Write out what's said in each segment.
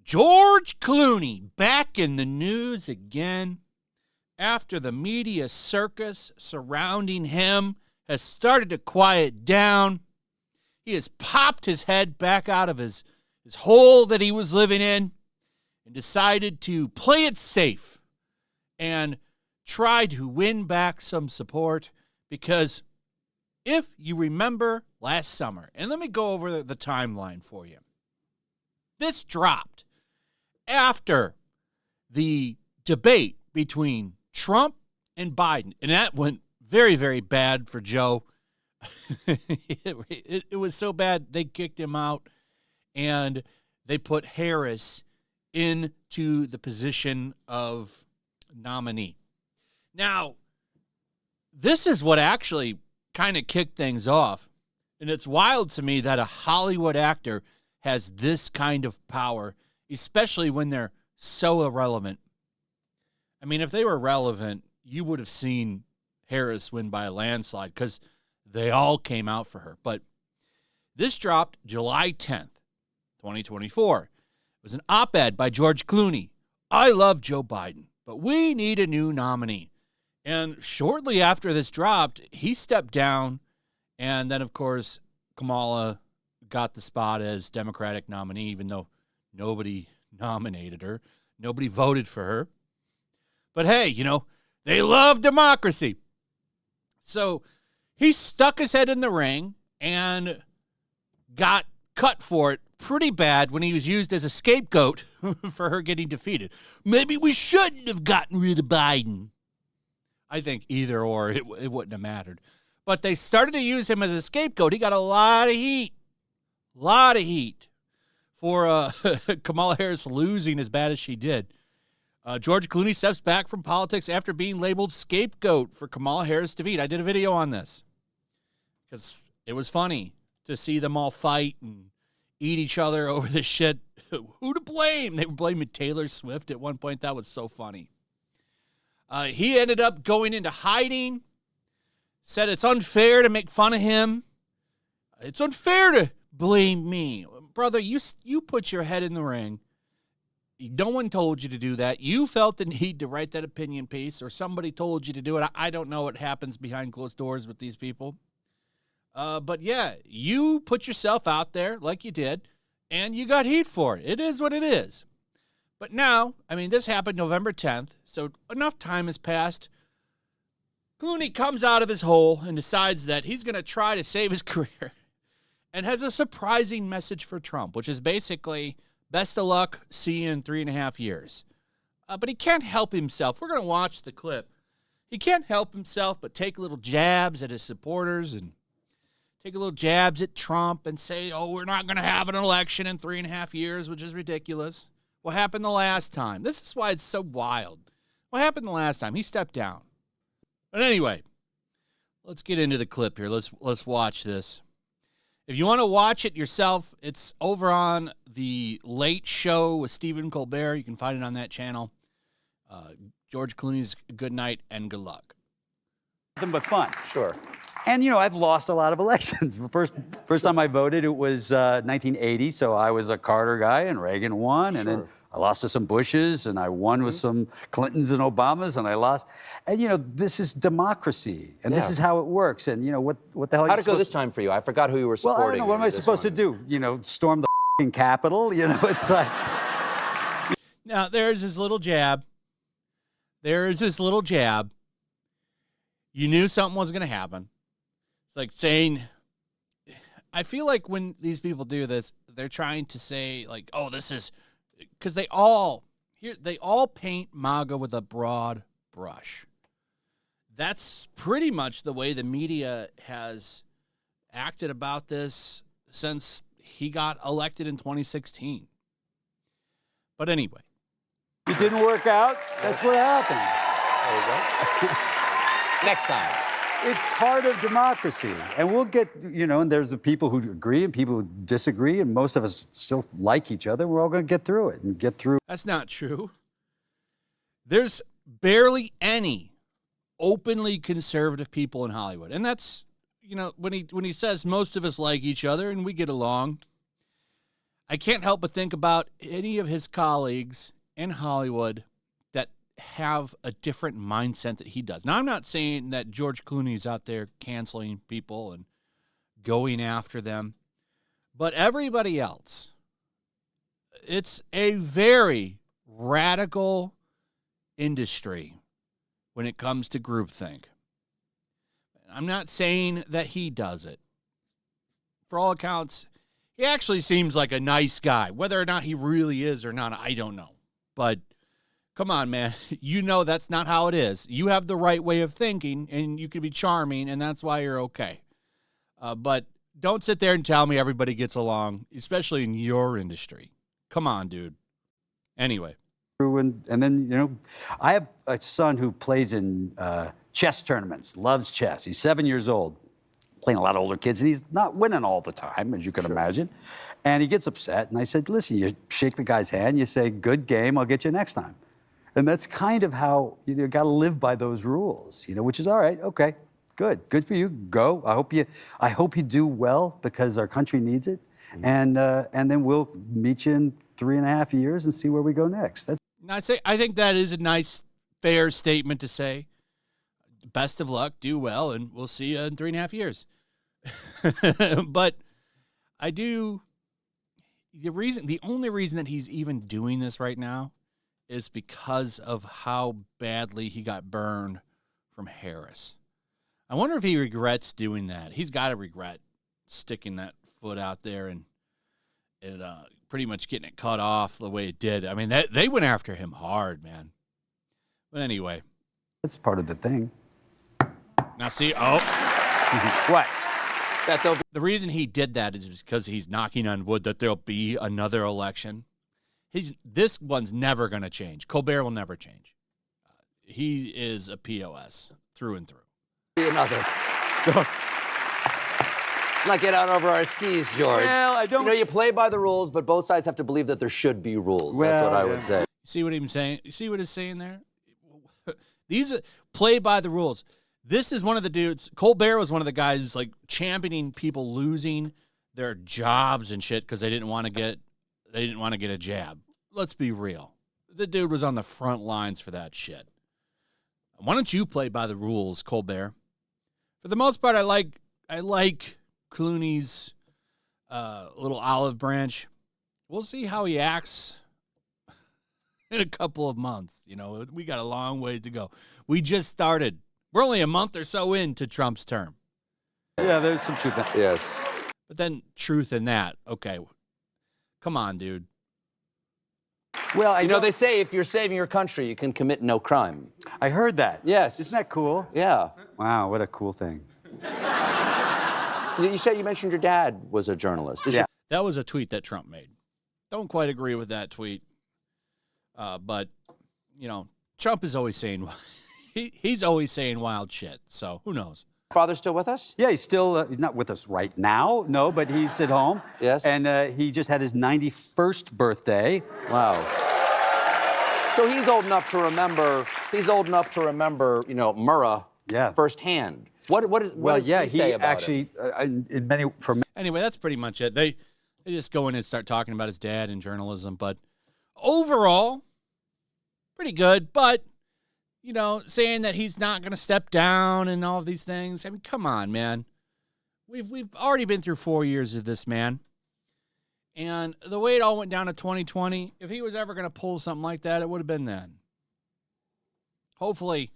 George Clooney back in the news again after the media circus surrounding him has started to quiet down. He has popped his head back out of his hole that he was living in and decided to play it safe and try to win back some support, because if you remember last summer, and let me go over the timeline for you. This dropped after the debate between Trump and Biden, and that went very, very bad for Joe. It was so bad they kicked him out, and they put Harris into the position of nominee. Now, this is what actually kind of kicked things off, and it's wild to me that a Hollywood actor has this kind of power, especially when they're so irrelevant. I mean, if they were relevant, you would have seen Harris win by a landslide because they all came out for her. But this dropped July 10th, 2024. It was an op-ed by George Clooney. I love Joe Biden, but we need a new nominee. And shortly after this dropped, he stepped down, and then, of course, Kamala got the spot as Democratic nominee, even though nobody nominated her. Nobody voted for her. But hey, they love democracy. So he stuck his head in the ring and got cut for it pretty bad when he was used as a scapegoat for her getting defeated. Maybe we shouldn't have gotten rid of Biden. I think either or, it wouldn't have mattered. But they started to use him as a scapegoat. He got a lot of heat. For Kamala Harris losing as bad as she did. George Clooney steps back from politics after being labeled scapegoat for Kamala Harris' defeat. I did a video on this because it was funny to see them all fight and eat each other over this shit. Who to blame? They were blaming Taylor Swift at one point. That was so funny. He ended up going into hiding, said it's unfair to make fun of him. It's unfair to blame me. Brother, you put your head in the ring. No one told you to do that. You felt the need to write that opinion piece, or somebody told you to do it. I don't know what happens behind closed doors with these people. But yeah, you put yourself out there like you did, and you got heat for it. It is what it is. But now, this happened November 10th, so enough time has passed. Clooney comes out of his hole and decides that he's going to try to save his career and has a surprising message for Trump, which is basically, best of luck, see you in 3.5 years. But he can't help himself. We're going to watch the clip. He can't help himself but take little jabs at his supporters and take a little jabs at Trump and say, we're not going to have an election in 3.5 years, which is ridiculous. What happened the last time? This is why it's so wild. What happened the last time? He stepped down. But anyway, let's get into the clip here. Let's watch this. If you want to watch it yourself, it's over on The Late Show with Stephen Colbert. You can find it on that channel. George Clooney's good night and good luck. Nothing but fun. Sure. And, I've lost a lot of elections. The first time I voted, it was 1980, so I was a Carter guy, and Reagan won. And then I lost to some Bushes, and I won with some Clintons and Obamas, and I lost. And, this is democracy, and this is how it works. And, what the hell are you How'd it go this time for you? I forgot who you were supporting. Well, I don't know. What am I supposed to do? Storm the Capitol? It's like... Now, there's his little jab. You knew something was going to happen. Like saying, I feel like when these people do this, they're trying to say like, this is, because they all paint MAGA with a broad brush. That's pretty much the way the media has acted about this since he got elected in 2016. But anyway. It didn't work out. That's what happens. There you go. Next time. It's part of democracy. And we'll get, and there's the people who agree and people who disagree, and most of us still like each other. We're all going to get through it and get through. That's not true. There's barely any openly conservative people in Hollywood. And that's, when he says most of us like each other and we get along, I can't help but think about any of his colleagues in Hollywood that have a different mindset that he does. Now, I'm not saying that George Clooney is out there canceling people and going after them, but everybody else, it's a very radical industry when it comes to groupthink. I'm not saying that he does it. For all accounts, he actually seems like a nice guy. Whether or not he really is or not, I don't know. But come on, man. That's not how it is. You have the right way of thinking, and you can be charming, and that's why you're okay. But don't sit there and tell me everybody gets along, especially in your industry. Come on, dude. Anyway. And then, I have a son who plays in chess tournaments, loves chess. He's 7 years old, playing a lot of older kids, and he's not winning all the time, as you can imagine. And he gets upset, and I said, listen, you shake the guy's hand, you say, good game, I'll get you next time. And that's kind of how, got to live by those rules, which is all right, okay, good for you, go. I hope you do well because our country needs it. And then we'll meet you in 3.5 years and see where we go next. I think that is a nice, fair statement to say. Best of luck, do well, and we'll see you in 3.5 years. But the only reason that he's even doing this right now is because of how badly he got burned from Harris. I wonder if he regrets doing that. He's got to regret sticking that foot out there and pretty much getting it cut off the way it did. I mean, they went after him hard, man. But anyway. That's part of the thing. Now, see, What? The reason he did that is because he's knocking on wood that there'll be another election. This one's never going to change. Colbert will never change. He is a POS through and through. Another. Let's not get out over our skis, George. Well, I don't. You play by the rules, but both sides have to believe that there should be rules. That's what I would say. See what he's saying? You see what he's saying there? These are play by the rules. This is one of the dudes. Colbert was one of the guys like championing people losing their jobs and shit because they didn't want to get a jab. Let's be real. The dude was on the front lines for that shit. Why don't you play by the rules, Colbert? For the most part, I like Clooney's little olive branch. We'll see how he acts in a couple of months. We got a long way to go. We just started. We're only a month or so into Trump's term. Yeah, there's some truth in that. Yes. But then truth in that. Okay. Come on, dude. Well, they say if you're saving your country, you can commit no crime. I heard that. Yes. Isn't that cool? Yeah. Wow, what a cool thing. You mentioned your dad was a journalist. That was a tweet that Trump made. Don't quite agree with that tweet. But, Trump is always saying, he's always saying wild shit. So who knows? Father still with us? Yeah, he's still he's not with us right now, no, but he's at home. Yes. And he just had his 91st birthday. Wow. So he's old enough to remember. Murrah. Yeah. Firsthand. What does he say about actually, Anyway, that's pretty much it. They just go in and start talking about his dad and journalism, but overall, pretty good. But saying that he's not going to step down and all of these things. I mean, come on, man. We've already been through 4 years of this, man. And the way it all went down to 2020, if he was ever going to pull something like that, it would have been then. Hopefully,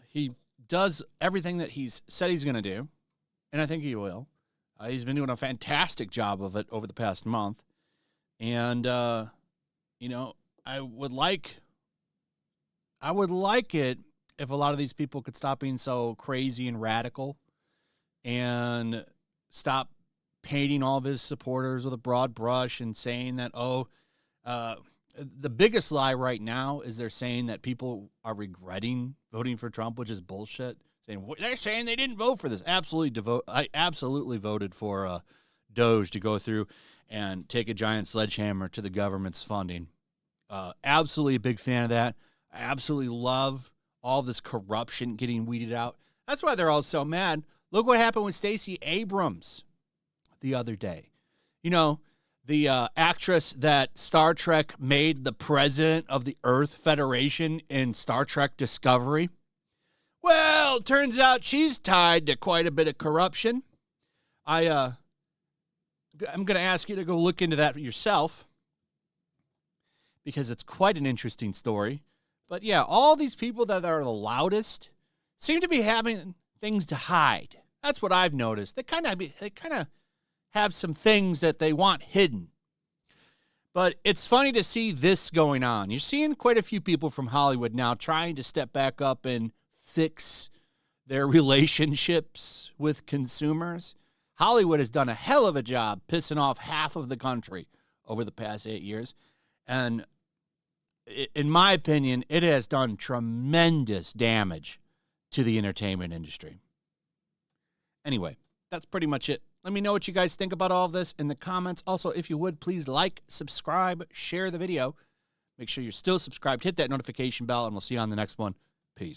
he does everything that he's said he's going to do, and I think he will. He's been doing a fantastic job of it over the past month. And, I would like it if a lot of these people could stop being so crazy and radical and stop painting all of his supporters with a broad brush and saying that, the biggest lie right now is they're saying that people are regretting voting for Trump, which is bullshit. They're saying they didn't vote for this. I absolutely voted for Doge to go through and take a giant sledgehammer to the government's funding. Absolutely a big fan of that. I absolutely love all this corruption getting weeded out. That's why they're all so mad. Look what happened with Stacey Abrams the other day. You know, the actress that Star Trek made the president of the Earth Federation in Star Trek Discovery. Well, turns out she's tied to quite a bit of corruption. I'm going to ask you to go look into that for yourself because it's quite an interesting story. But yeah, all these people that are the loudest seem to be having things to hide. That's what I've noticed. They kind of have some things that they want hidden. But it's funny to see this going on. You're seeing quite a few people from Hollywood now trying to step back up and fix their relationships with consumers. Hollywood has done a hell of a job pissing off half of the country over the past 8 years. And in my opinion, it has done tremendous damage to the entertainment industry. Anyway, that's pretty much it. Let me know what you guys think about all of this in the comments. Also, if you would, please like, subscribe, share the video. Make sure you're still subscribed. Hit that notification bell, and we'll see you on the next one. Peace.